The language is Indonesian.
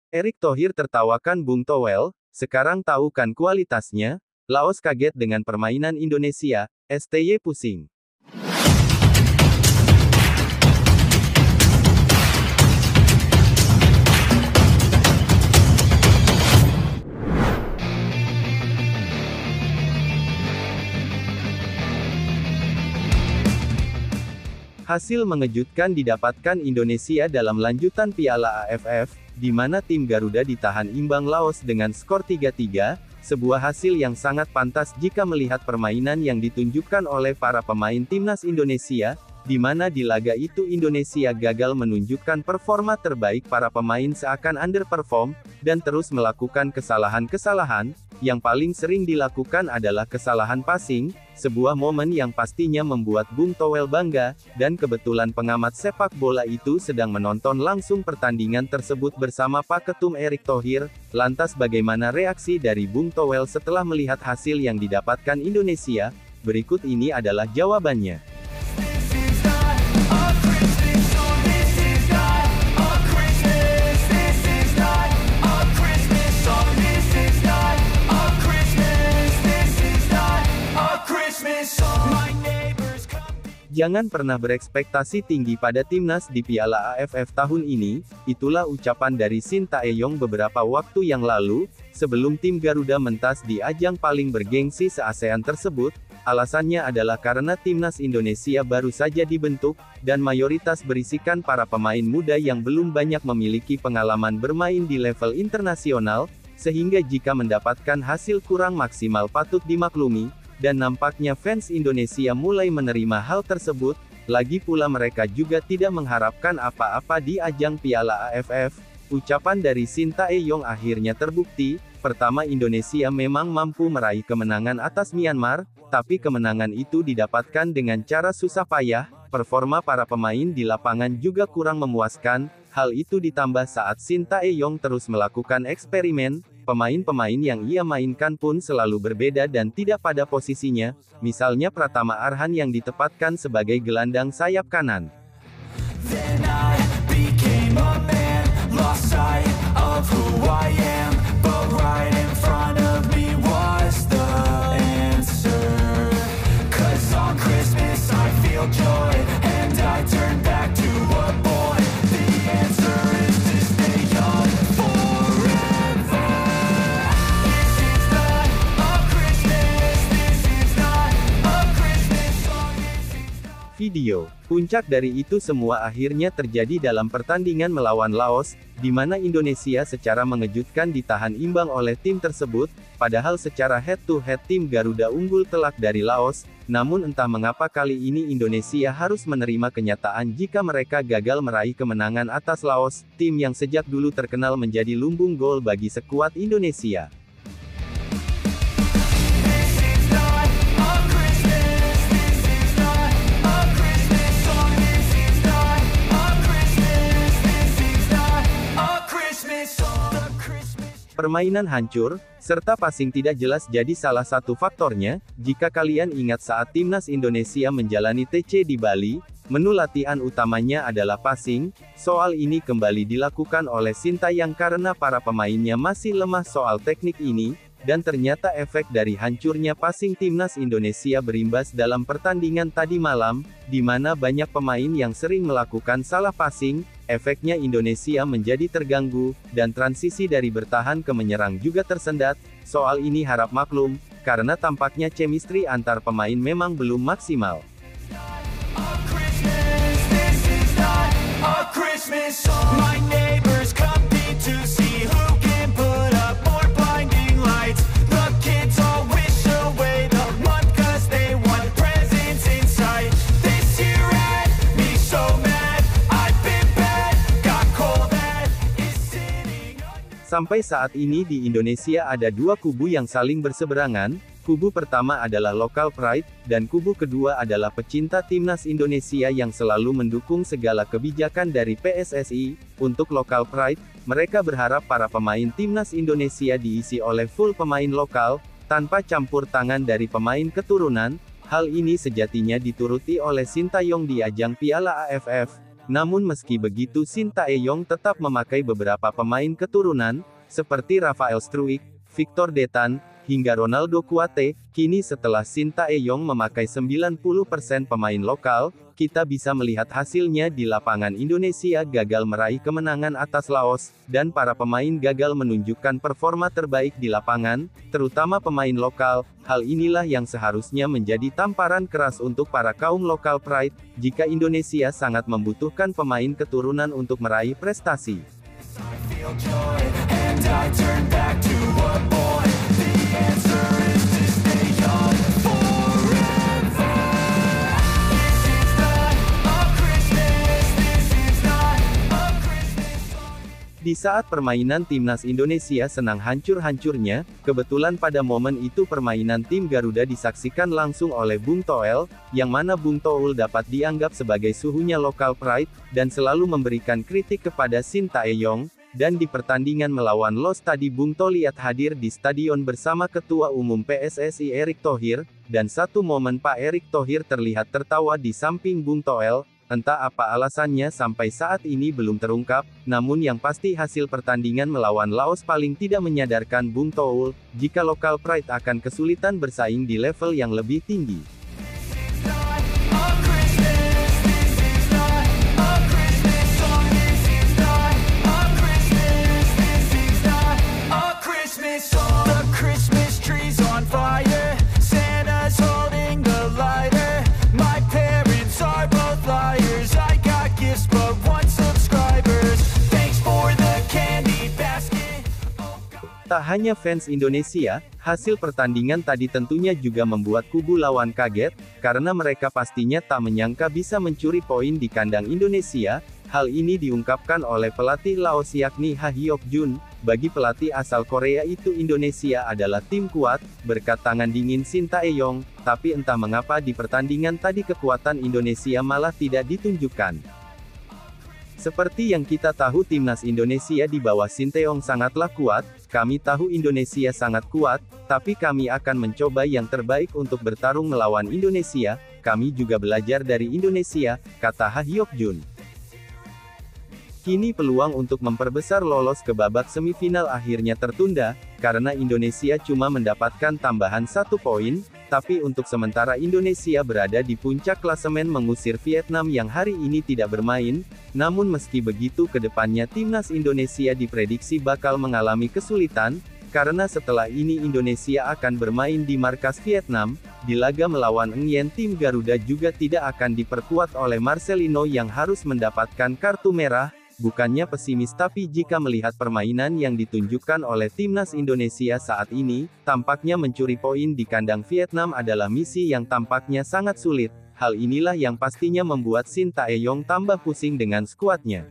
Erick Thohir tertawakan Bung Towel, sekarang tahu kan kualitasnya? Laos kaget dengan permainan Indonesia, STY pusing. Hasil mengejutkan didapatkan Indonesia dalam lanjutan Piala AFF, di mana tim Garuda ditahan imbang Laos dengan skor 3-3, sebuah hasil yang sangat pantas jika melihat permainan yang ditunjukkan oleh para pemain timnas Indonesia, di mana di laga itu Indonesia gagal menunjukkan performa terbaik, para pemain seakan underperform, dan terus melakukan kesalahan-kesalahan. Yang paling sering dilakukan adalah kesalahan passing, sebuah momen yang pastinya membuat Bung Towel bangga, dan kebetulan pengamat sepak bola itu sedang menonton langsung pertandingan tersebut bersama Pak Ketum Erick Thohir. Lantas bagaimana reaksi dari Bung Towel setelah melihat hasil yang didapatkan Indonesia? Berikut ini adalah jawabannya. Jangan pernah berekspektasi tinggi pada timnas di Piala AFF tahun ini, itulah ucapan dari Shin Tae-yong beberapa waktu yang lalu, sebelum tim Garuda mentas di ajang paling bergengsi se-ASEAN tersebut. Alasannya adalah karena timnas Indonesia baru saja dibentuk, dan mayoritas berisikan para pemain muda yang belum banyak memiliki pengalaman bermain di level internasional, sehingga jika mendapatkan hasil kurang maksimal patut dimaklumi. Dan nampaknya fans Indonesia mulai menerima hal tersebut, lagi pula mereka juga tidak mengharapkan apa-apa di ajang Piala AFF. Ucapan dari Shin Tae-yong akhirnya terbukti. Pertama, Indonesia memang mampu meraih kemenangan atas Myanmar, tapi kemenangan itu didapatkan dengan cara susah payah. Performa para pemain di lapangan juga kurang memuaskan. Hal itu ditambah saat Shin Tae-yong terus melakukan eksperimen. Pemain-pemain yang ia mainkan pun selalu berbeda dan tidak pada posisinya, misalnya Pratama Arhan yang ditempatkan sebagai gelandang sayap kanan. Video. Puncak dari itu semua akhirnya terjadi dalam pertandingan melawan Laos, di mana Indonesia secara mengejutkan ditahan imbang oleh tim tersebut, padahal secara head-to-head tim Garuda unggul telak dari Laos. Namun entah mengapa kali ini Indonesia harus menerima kenyataan jika mereka gagal meraih kemenangan atas Laos, tim yang sejak dulu terkenal menjadi lumbung gol bagi skuad Indonesia. Permainan hancur, serta passing tidak jelas jadi salah satu faktornya. Jika kalian ingat saat timnas Indonesia menjalani TC di Bali, menu latihan utamanya adalah passing. Soal ini kembali dilakukan oleh Sintayong karena para pemainnya masih lemah soal teknik ini, dan ternyata efek dari hancurnya passing timnas Indonesia berimbas dalam pertandingan tadi malam, di mana banyak pemain yang sering melakukan salah passing. Efeknya Indonesia menjadi terganggu, dan transisi dari bertahan ke menyerang juga tersendat. Soal ini harap maklum, karena tampaknya chemistry antar pemain memang belum maksimal. Sampai saat ini di Indonesia ada dua kubu yang saling berseberangan. Kubu pertama adalah local pride, dan kubu kedua adalah pecinta timnas Indonesia yang selalu mendukung segala kebijakan dari PSSI. Untuk local pride, mereka berharap para pemain timnas Indonesia diisi oleh full pemain lokal, tanpa campur tangan dari pemain keturunan. Hal ini sejatinya dituruti oleh Sintayong di ajang Piala AFF. Namun meski begitu Shin Tae-yong tetap memakai beberapa pemain keturunan, seperti Rafael Struijk, Victor Detan, hingga Ronaldo Kuate. Kini setelah Shin Tae-yong memakai 90% pemain lokal, kita bisa melihat hasilnya di lapangan. Indonesia gagal meraih kemenangan atas Laos, dan para pemain gagal menunjukkan performa terbaik di lapangan, terutama pemain lokal. Hal inilah yang seharusnya menjadi tamparan keras untuk para kaum lokal pride, jika Indonesia sangat membutuhkan pemain keturunan untuk meraih prestasi. Di saat permainan timnas Indonesia senang hancur-hancurnya, kebetulan pada momen itu permainan tim Garuda disaksikan langsung oleh Bung Toel, yang mana Bung Toel dapat dianggap sebagai suhunya lokal pride, dan selalu memberikan kritik kepada Shin Tae-yong. Dan di pertandingan melawan Laos tadi Bung Toel lihat hadir di stadion bersama Ketua Umum PSSI Erick Thohir, dan satu momen Pak Erick Thohir terlihat tertawa di samping Bung Toel. Entah apa alasannya sampai saat ini belum terungkap, namun yang pasti hasil pertandingan melawan Laos paling tidak menyadarkan Bung Toel, jika lokal pride akan kesulitan bersaing di level yang lebih tinggi. Tak hanya fans Indonesia, hasil pertandingan tadi tentunya juga membuat kubu lawan kaget, karena mereka pastinya tak menyangka bisa mencuri poin di kandang Indonesia. Hal ini diungkapkan oleh pelatih Laos yakni Ha Hyok-jun. Bagi pelatih asal Korea itu Indonesia adalah tim kuat, berkat tangan dingin Shin Tae-yong, tapi entah mengapa di pertandingan tadi kekuatan Indonesia malah tidak ditunjukkan. Seperti yang kita tahu timnas Indonesia di bawah Shin Tae-yong sangatlah kuat, kami tahu Indonesia sangat kuat, tapi kami akan mencoba yang terbaik untuk bertarung melawan Indonesia, kami juga belajar dari Indonesia, kata Ha Hyok-jun. Kini peluang untuk memperbesar lolos ke babak semifinal akhirnya tertunda, karena Indonesia cuma mendapatkan tambahan 1 poin, tapi untuk sementara Indonesia berada di puncak klasemen mengusir Vietnam yang hari ini tidak bermain. Namun meski begitu kedepannya timnas Indonesia diprediksi bakal mengalami kesulitan, karena setelah ini Indonesia akan bermain di markas Vietnam. Di laga melawan Engyen tim Garuda juga tidak akan diperkuat oleh Marcelino yang harus mendapatkan kartu merah. Bukannya pesimis, tapi jika melihat permainan yang ditunjukkan oleh timnas Indonesia saat ini, tampaknya mencuri poin di kandang Vietnam adalah misi yang tampaknya sangat sulit. Hal inilah yang pastinya membuat Shin Tae-yong tambah pusing dengan skuadnya.